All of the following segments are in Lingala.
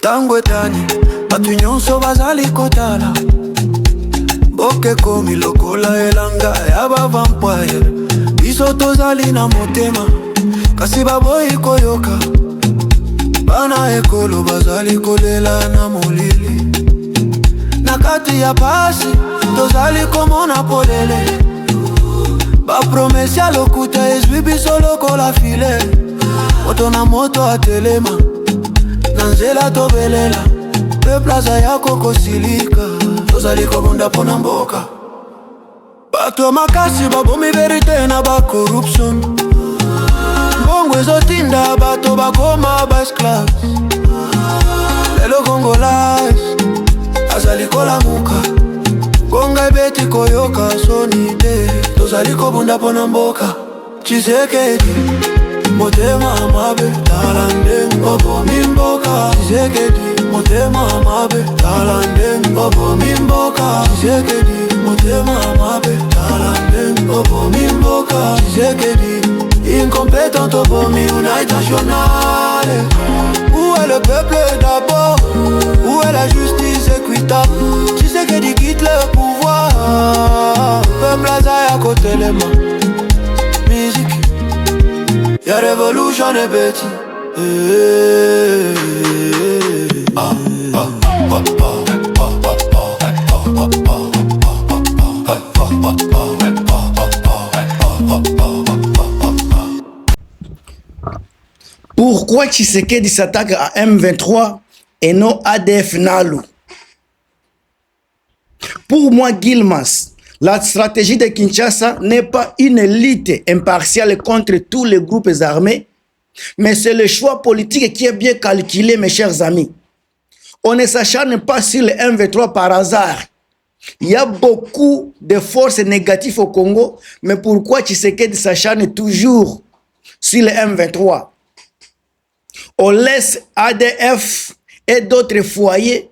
Tangwetani, batu nyonso bazali kotala. Boke komi lokola elanga ya ba vampire. Biso tozali na motema, kasi baboyi koyoka. Bana ekolo bazali kolela na molili. Nakati ya pasi, tozali komona polele. Ba promesi ya lokuta ezwi biso lokola file. Moto na moto atelema, nanzela tobelela. Pe plaza ya koko silika, tozali kobunda pona mboka. Bato makasi babomi verite na ba corruption. Bongo ezotinda bato bakoma ba esclaves. Lelo Congolais azali kola muka. Konga beti koyoka sonite, tozali kobunda pona mboka. Tshisekedi motema mabe talande ngobo mimboka. Tshisekedi motema mabe talande ngobo mimboka. Tshisekedi motema mabe talande ngobo mimboka. Tshisekedi incompétent au bomi United Nationale. Où est le peuple d'abord? Où est la justice équitable? Tshisekedi quitte le pouvoir. Peuple aza ya côté les mains. Musique y'a révolution et bêtis. Pourquoi Tshisekedi s'attaque à M23 et non ADF Nalu? Pour moi, Gilmas, la stratégie de Kinshasa n'est pas une élite impartiale contre tous les groupes armés, mais c'est le choix politique qui est bien calculé, mes chers amis. On ne s'acharne pas sur le M23 par hasard. Il y a beaucoup de forces négatives au Congo, mais pourquoi Tshisekedi s'acharne toujours sur le M23? On laisse ADF et d'autres foyers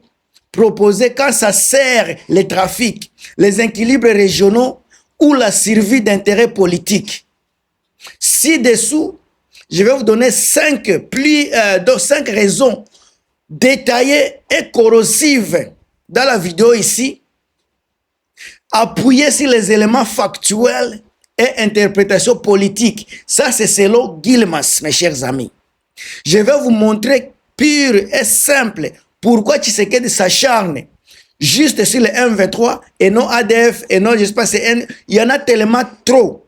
proposer quand ça sert les trafics, les équilibres régionaux ou la survie d'intérêts politiques. Ci-dessous, je vais vous donner 5 raisons détaillées et corrosives dans la vidéo ici, appuyées sur les éléments factuels et interprétations politiques. Ça, c'est selon Gilmas, mes chers amis. Je vais vous montrer pur et simple pourquoi Tshisekedi s'acharne juste sur le M23 et non ADF et non, je sais pas, il y en a tellement trop.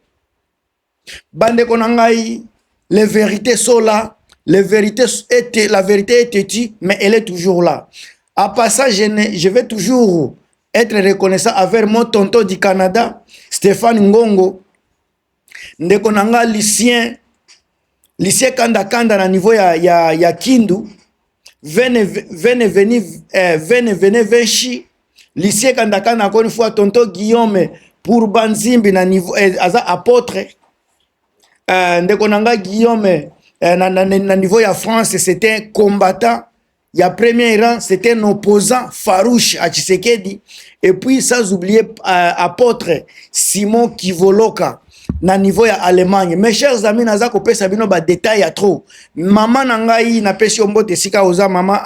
Bande Konangai, les vérités sont là, la vérité est têtue, mais elle est toujours là. À part ça, je vais toujours être reconnaissant avec mon tonton du Canada, Stéphane Ngongo, Ndekonanga Lucien Kanda Kanda na niveau ya Kindu, venez venchi, Lucien Kanda Kanda encore une fois, tonton Guillaume pour Banzimbi na niveau aza apôtre, Ndekonanga Guillaume na niveau ya France, c'était un combattant, ya premier rang, c'était un opposant farouche à Tshisekedi, et puis sans oublier apôtre Simon Kivoloka na niveau ya Allemagne. Mes chers amis, naza ko pesa bino ba détail ya trop. Maman nangai na pesi ombote sika oza mama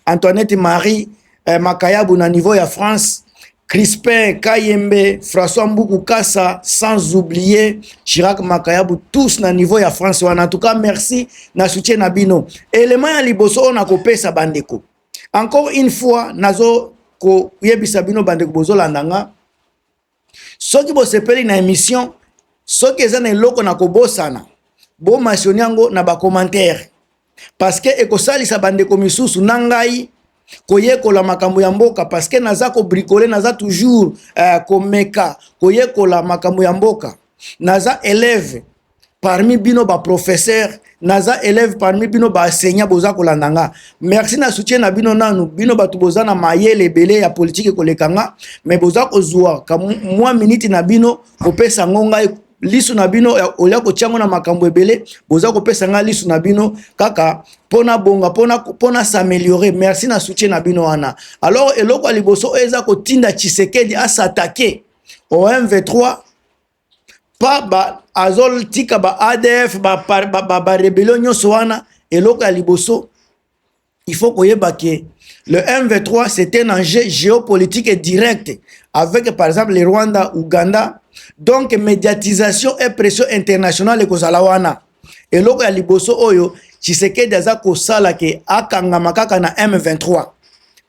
Antoinette Marie Makayabu na niveau ya France, Crispin Kayembe, François Mboukou Kassa, sans oublier Chirac Makayabu, tous na niveau ya France. En tout cas, merci na soutien na bino. Élément ya liboso on a ko pesa bandeko. Encore une fois, nazo ko yebisa bino bandeko bozo landanga. Soki bo sepeli na émission, soki ezana eloko na kobosana, bo masioni yango na ba commentaire. Parce que ekosalisa bandeko misusu nangai koyekola makambo ya mboka, parce que naza ko bricoler, naza toujours komeka koyekola makambo ya mboka. Naza élève parmi bino ba professeur, naza élève parmi bino ba enseignant boza kolandanga. Merci na soutien na bino nanu, bino batu boza na mayele belé ya politique kolekanga, mais boza kozwa ka mwa minute na bino kopesa ngonga lisu na bino olia ko tiango na makambo ebele, boza kopesa nga lisu na bino kaka pona bonga pona s'améliorer. Merci na soutien na bino wana. Alors eloko liboso eza ko tinda Tshisekedi a s'attaquer au M23, pas ba azol tika ba ADF ba rébellion nyonso wana. Eloko ya liboso il faut koyeba que le M23 c'est un enjeu géopolitique direct avec par exemple le Rwanda, Ouganda. Donc médiatisation et pression internationale kozala wana. Et loko ya liboso oyo Tshisekedi aza kosala ke akangama kaka na M23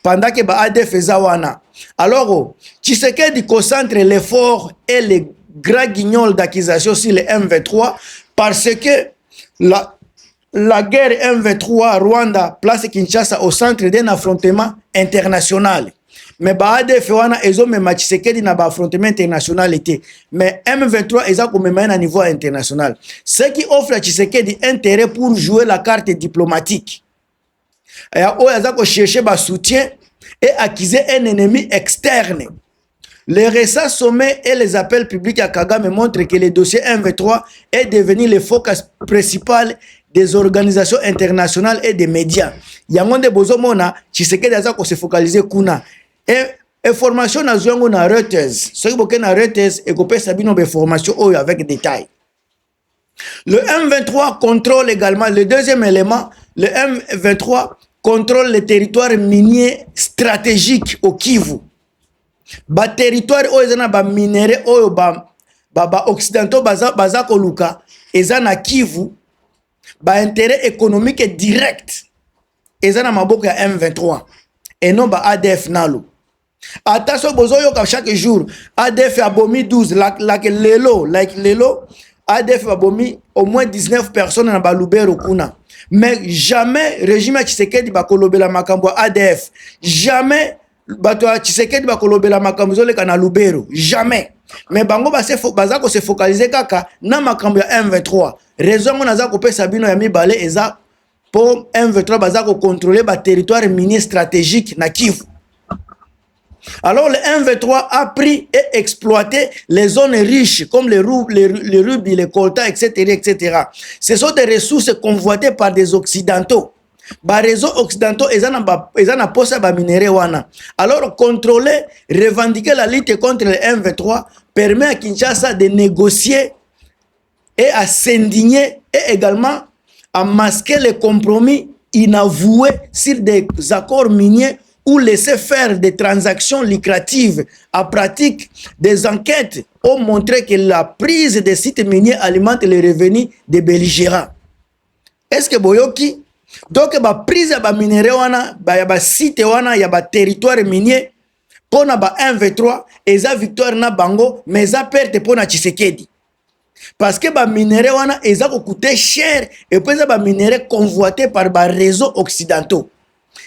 pendant que ba ADF eza wana. Alors Tshisekedi concentre l'effort et les grands guignols d'accusation sur le M23 parce que la guerre M23 Rwanda place Kinshasa au centre d'un affrontement international. Mais ba ADF wana ezo mema Tshisekedi na ba affrontement international était. Mais M23 eza ko mema na niveau international. Ce qui offre à Tshisekedi intérêt pour jouer la carte diplomatique. Et o eza ko chercher ba soutien et accuser un ennemi externe. Les récents sommets et les appels publics à Kagame montrent que le dossier M23 est devenu le focus principal des organisations internationales et des médias. Yangonde bozomona Tshisekedi aza ko se focaliser kuna. Et information na zongo na Reuters. Ce qui na Reuters et kopé sabino be formation avec détail. Le M23 contrôle également le deuxième élément, le M23 contrôle les territoires miniers stratégiques au Kivu. Ba territoire ezana ba minéraux oyo ba occidentaux baza koluka ezana Kivu. Ba intérêt économique direct ezana maboko ya M23 et non ba ADF nalo. Attention bozoyo ka chaque jour ADF abomi 12 lelo ADF abomi au moins 19 personnes na balubero kuna. Mais jamais régime ya Tshisekedi bakolobela makambo ADF. Jamais bato ya Tshisekedi bakolobela makambo zoleka na lubero. Jamais. Mais bango baza ko se focaliser kaka na makambo ya M23. Raison ngo naza ko pesa bino ya mibale eza pour M23 baza ko contrôler ba territoire minier stratégique na Kivu. Alors le M23 a pris et exploité les zones riches comme les rubis, les coltas, etc., etc. Ce sont des ressources convoitées par des occidentaux. Ba réseaux occidentaux ezana posa ba minéraux wana. Alors contrôler, revendiquer la lutte contre le M23 permet à Kinshasa de négocier et à s'indigner et également à masquer les compromis inavoués sur des accords miniers ou laisser faire des transactions lucratives. En pratique, des enquêtes ont montré que la prise des sites miniers alimente les revenus des belligérants. Est-ce que boyoki? Donc, la prise de minéraux wana, ba site wana, ya ba territoire minier, pour na ba 1v3, eza victoire na bango, mais eza perte pour na Tshisekedi. Parce que ba minéraux wana, eza ko coûter cher, et puis ba minéraux convoités par ba réseaux occidentaux.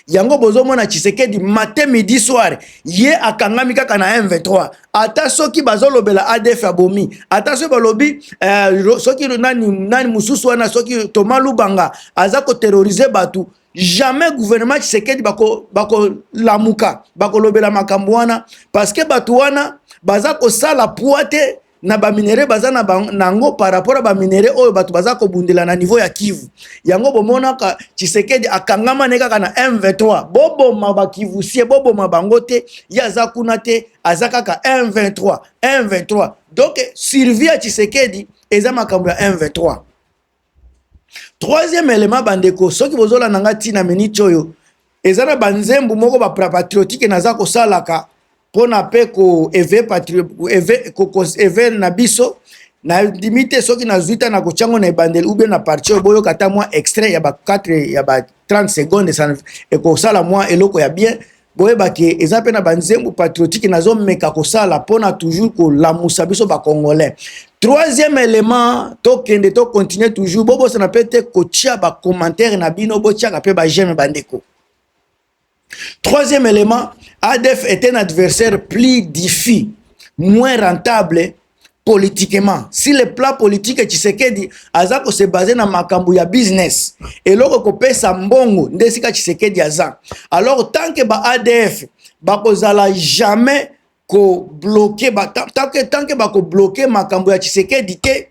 Yango bozo mona Tshisekedi matin midi soir ye akangami kaka na M23 ata soki bazolobela ADF abomi ata soki balobi soki nani mususu wana soki Thomas Lubanga aza ko terroriser batu jamais gouvernement Tshisekedi bako lamuka bako lobela makambo wana parce que batu wana baza ko sala poate na ba minéraux baza na nango par rapport à ba minéraux oyo batu baza ko bundela na niveau ya Kivu. Yango bomona ka Tshisekedi akangama neka kana M23 bobo ma Kivu sie bobo ma bangote ya za kuna te azaka ka M23. Donc survie à Tshisekedi eza makambo ya M23. Troisième élément bandeko soki bozola nanga tina menicho yo eza na banzembu moko ba patriotique naza ko salaka pona pe ko eve na biso na limite soki na zuita na kochango na bandel ou bien na parti boyo kata moi extrait ya ba 4 ya ba 30 secondes ça e ko sala moi eloko ya bien boye ba ke eza pe na banzembu patriotique nazo meka ko sala pona toujours ko la musa biso ba congolais. Troisième élément to kende to continuer toujours bobo ça na peut ko tia ba commentaire na bino bo tia ka pe ba j'aime bandeko. Troisième élément, ADF est un adversaire plus difficile, moins rentable politiquement. Si le plan politique Tshisekedi azako se basé na makambu ya business et loko ko pesa mbongo ndesika Tshisekedi aza. Alors tant que ba ADF bakozala jamais ko bloquer tant que bako bloquer makambu ya Tshisekedi te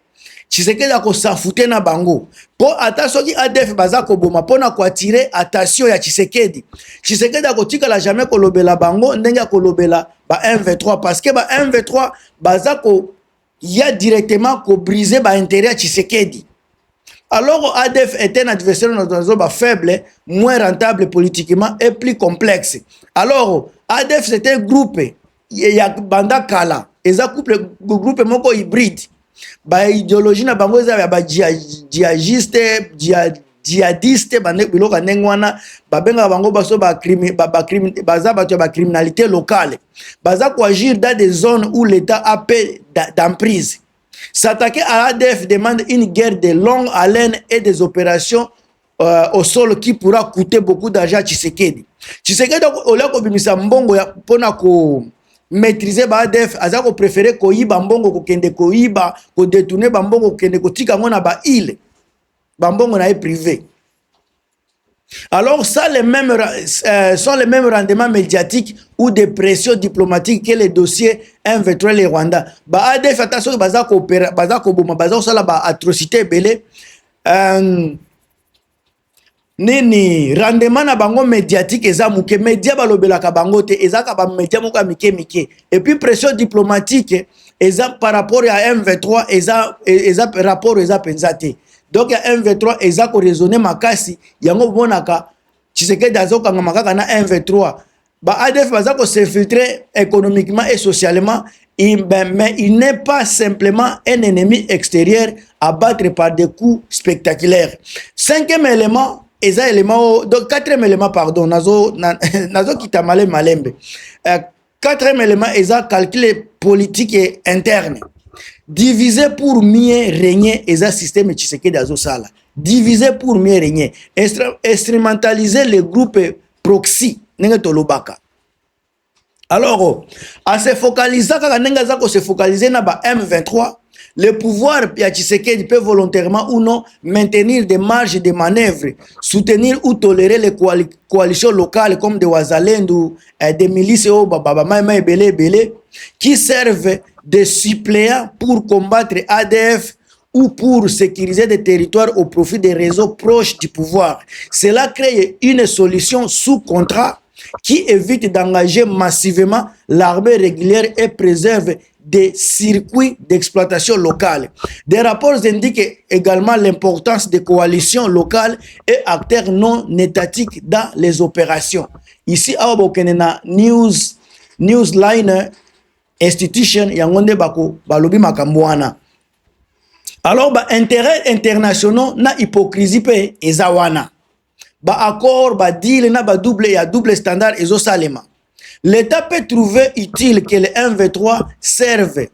Tshisekedi ako safute na bango. Po ata soki ADF baza ko boma pona ko attirer attention ya Tshisekedi. Tshisekedi ako tika la jamais ko lobela bango ndenge ko lobela ba M23 parce que ba M23 baza ko ya directement ko briser ba intérêt ya Tshisekedi. Alors ADF est un adversaire faible, moins rentable politiquement et plus complexe. Alors ADF c'est un groupe, il y a Banda Kala, et ça groupe moko hybride. Ba idéologie na bango eza ba djihadiste bande biloko ndengwana babenga bango baso ba criminalité locale. Baza ko agir dans des zones où l'État a peu d'emprise. S'attaquer à ADF demande une guerre de longue haleine et des opérations au sol qui pourra coûter beaucoup d'argent à Tshisekedi. Tshisekedi au lieu de bimisa mbongo ya pona ko maîtriser ba ADF, aza ko préférer ko yiba mbongo ko kende ko yiba ko détourner ba mbongo ko kende ko tika ngona ba île. Ba mbongo na privé. Alors ça sont les mêmes rendements médiatiques ou de pression diplomatique que les dossiers M23 les Rwanda. Ba ADF attention baza ko opéra baza ko boma baza sala ba atrocité belé nini rendement na bango médiatique eza muke média balobelaka bango te eza ka ba média moko mike et puis pression diplomatique eza par rapport à M23 eza rapport eza penzate. Donc il y a M23 eza ko raisonner makasi yango bonaka Tshisekedi azokanga makaka na M23 ba ADF baza ko s'infiltrer économiquement et socialement mais il n'est pas simplement un ennemi extérieur à battre par des coups spectaculaires. Cinquième élément eza élément donc quatrième élément pardon nazo kitamale malembe quatrième élément eza calcul politique et interne. Diviser pour mieux régner est un système Tshisekedi azosala. Diviser pour mieux régner. Instrumentaliser les groupes proxy. Alors, à se focaliser, quand se focaliser na ba M23, le pouvoir Tshisekedi peut volontairement ou non maintenir des marges de manœuvre, soutenir ou tolérer les coalitions locales comme des Wazalendo, des milices qui servent de suppléants pour combattre ADF ou pour sécuriser des territoires au profit des réseaux proches du pouvoir. Cela crée une solution sous contrat qui évite d'engager massivement l'armée régulière et préserve des circuits d'exploitation locale. Des rapports indiquent également l'importance des coalitions locales et acteurs non étatiques dans les opérations. Ici, à Obokenena Newsline Institution, yangonde bako balobi makambwana. Alors, intérêt international na hypocrisie pe ezawana. Accord, deal, na double standard ezo salema. L'État peut trouver utile que le M23 serve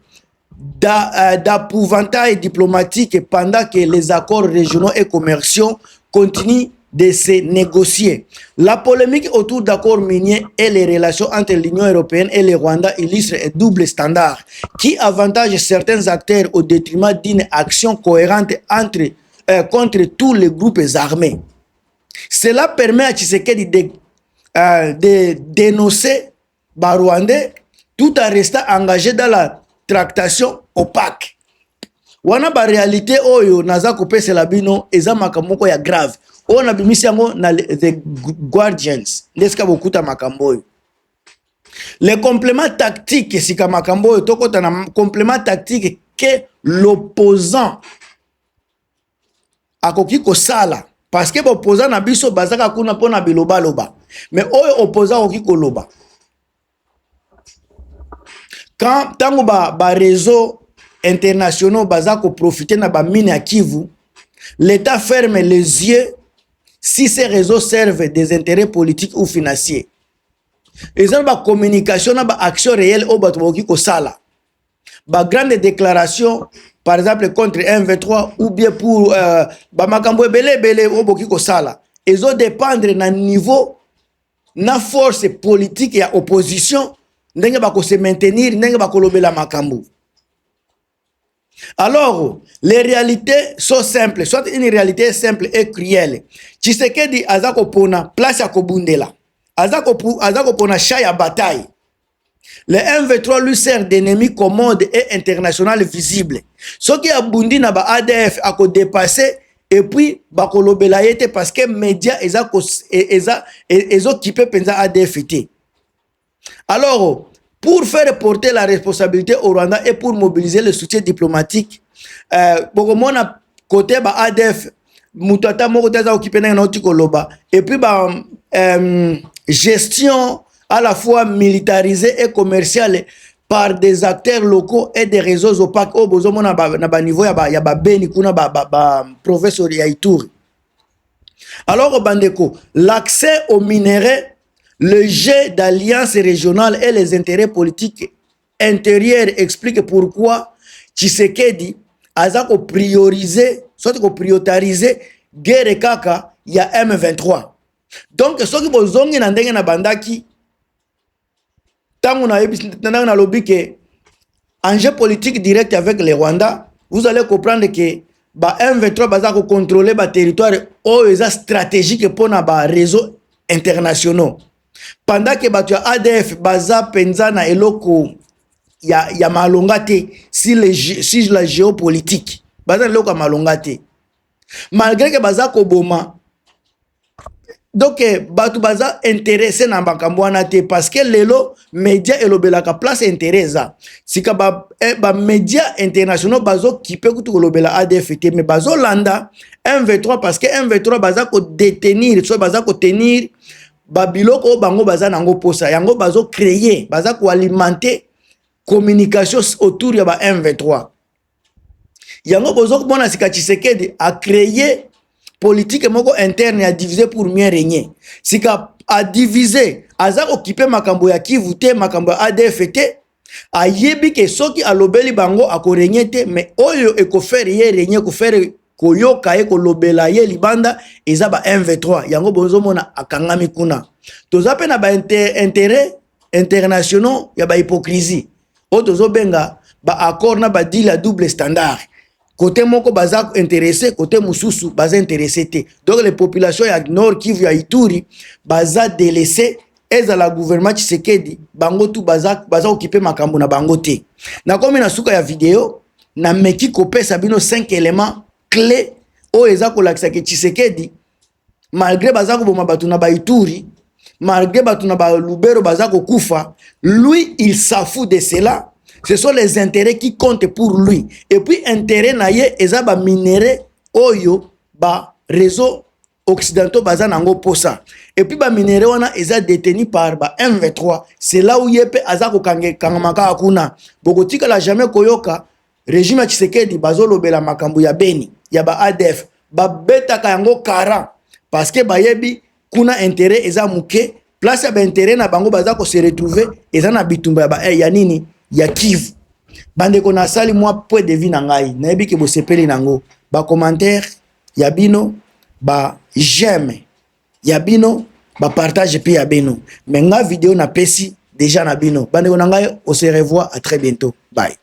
d'apouvantail diplomatique pendant que les accords régionaux et commerciaux continuent de se négocier. La polémique autour d'accords miniers et les relations entre l'Union européenne et le Rwanda illustre un double standard qui avantage certains acteurs au détriment d'une action cohérente contre tous les groupes armés. Cela permet à Tshisekedi de dénoncer Rwandais tout en restant engagé dans la tractation opaque. Wana ba réalité oyo naza kopesa la bino eza makamoko ya grave. On a bimisi yango na The Guardians. Leska bokuta makambo oyo. Le complément tactique sika makambo oyo tokota na complément tactique que l'opposant akoki kosala parce que l'opposant na biso bazaka kuna pona biloba loba. Mais oyo opposant akoki koloba. Quand tango ba réseau internationaux bazako profiter na ba mine à Kivu, l'État ferme les yeux si ces réseaux servent des intérêts politiques ou financiers. Ils ont ba communication na ba action réelle au batoki ko sala. Ba grande déclaration par exemple contre M23 ou bien pour ba makambo belé au boki ko sala. Ils ont dépendre na niveau na force politique et opposition ndenge ba ko se maintenir ndenge ba ko lobela makambo. Alors, les réalités sont simples, soit une réalité simple et cruelle. Tshisekedi azako pona place ya kobundela. Azako pona champ ya bataille. Le M23 lui sert d'ennemi commode et international visible. Ce qui a bundi na ba ADF a ko dépasser et puis ba ko lobela yete parce que média occupé penza ADF été. Alors, pour faire porter la responsabilité au Rwanda et pour mobiliser le soutien diplomatique, beaucoup de côté ba ADF Moutata moko taza occupé na noti koloba et puis ba gestion à la fois militarisée et commerciale par des acteurs locaux et des réseaux opaques au besoin na ba niveau ya ba beni kuna ba professeur ya Ituri. Alors bandeko, l'accès aux minéraux, le jeu d'alliances régionales et les intérêts politiques intérieurs expliquent pourquoi Tshisekedi a prioriser, soit qu'on prioritariser guerre kaka ya M23. Donc ce qui bozongi na ndenge na bandaki tangu na lobby que enjeu politique direct avec le Rwanda, vous allez comprendre que ba M23 baza ko contrôler ba territoire oyo stratégique pour na ba réseau internationaux. Pendant que ba tu ADF baza penza na eloko ya malongate si la géopolitique baza eloko malongate. Malgré que baza ko boma donc batu baza intéressé na makambo wana te parce que lelo média elobelaka place intéressa sika ba média internationaux bazo kipe kutu kolobela ADF te mais bazo landa M23 parce que M23 baza ko détenir so baza ko tenir ba biloko bango baza nango posa yango bazo créer baza ko alimenter communication autour ya ba M23 yango bozo bona sika Tshisekedi a créé politique moko interne a divisé pour mieux régner. Si a divisé, a occupé makambo ya Kivu te, makambo ya ADF te, a yebi ke soki a lobeli bango a ko régner te, mais oyo e ko faire ye régner, ko faire ko yoka ye ko lobela ye libanda, eza ba M23. Yango bonzo mona akangami kuna. Toza pe na ba intérêt internationaux, ya ba hypocrisie. O tozo benga ba accord na ba deal à double standard. Côté moko baza intéressé, côté mususu baza intéressé te. Donc les populations ya Nord Kivu ya Ituri baza délaissé eza la gouvernement Tshisekedi bango tu baza occupé makambo na bango te. Na komi na suka ya vidéo na meki kopesa bino 5 éléments clés o eza ko lakisa ke Tshisekedi malgré baza ko boma batu na ba Ituri, malgré batu na ba Lubero baza ko kufa, lui il s'affout de cela. Ce sont les intérêts qui comptent pour lui. Et puis, intérêt naye, eza ba minéraux, oyo, ba réseau occidentaux, baza nango posa. Et puis, ba minéraux, wana, eza détenu par ba M23. C'est là où yepe, aza ko kangamaka akuna. Bogotika la jamais koyoka, régime Tshisekedi, bazo lobela makambu ya Beni, ya ba ADF, ba beta kayango kara. Parce que ba yebi, kuna intérêt, eza muke, place ya ba intérêt na bango, baza ko se retrouver, eza na bitumba ya ba, ya nini? Ya Kivu. Bande ko nasali moi point de vue na ngai na yebi ke bo sepeli nango ba commentaire ya bino ba j'aime ya bino ba partage puis ya bino mais nga vidéo na pesi déjà na bino bande ko na ngai on se revoit à très bientôt bye.